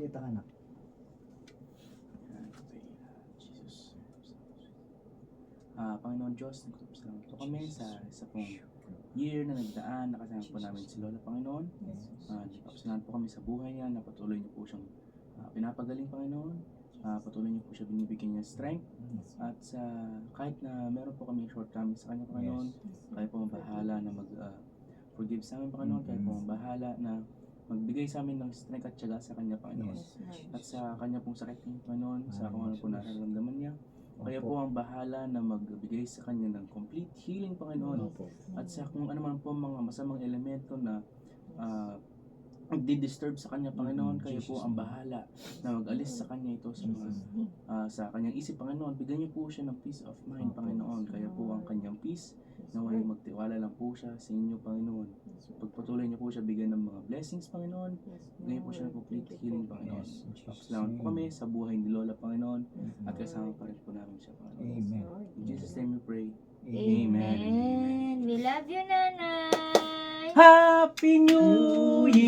Kita ka na. Jesus. Panginoon Diyos, nagpapasalamat po kami sa isa pong year na nagdaan, nakasama po namin si Lola, Panginoon. Nagpapasalamat po kami sa buhay niya, na patuloy niyo po siyang pinapagaling, Panginoon. Patuloy niyo po siya binibigyan niya strength. At kahit na meron po kami shortcomings sa kanya, Panginoon, kayo po ang bahala na forgive sa amin, Panginoon. Kayo po ang bahala na magbigay sa amin ng strength at tiyaga sa kanya, Panginoon. At sa kanya pong sakit niya, Panginoon, sa kung ano po nararamdaman niya, kayo po ang bahala na magbigay sa kanya ng complete healing, Panginoon. At sa kung ano man po mga masamang elemento na magdi-disturb sa kanya, Panginoon, kayo po ang bahala na mag-alis sa kanya ito sa kanyang isip, Panginoon. Bigyan niyo po siya ng peace of mind, Panginoon. Kayo po ang kanyang peace, naway magtiwala lang po siya sa inyo, Panginoon. Pagpatuloy niyo po siya bigyan ng mga blessings, Panginoon. Bigyan niyo po siya ng complete healing, Panginoon. Salamat po kami sa buhay ni Lola, Panginoon, at kasama pa rin po namin siya, Panginoon. Amen. In Jesus' name we pray. Amen. We love you, Nanay. Happy New Year!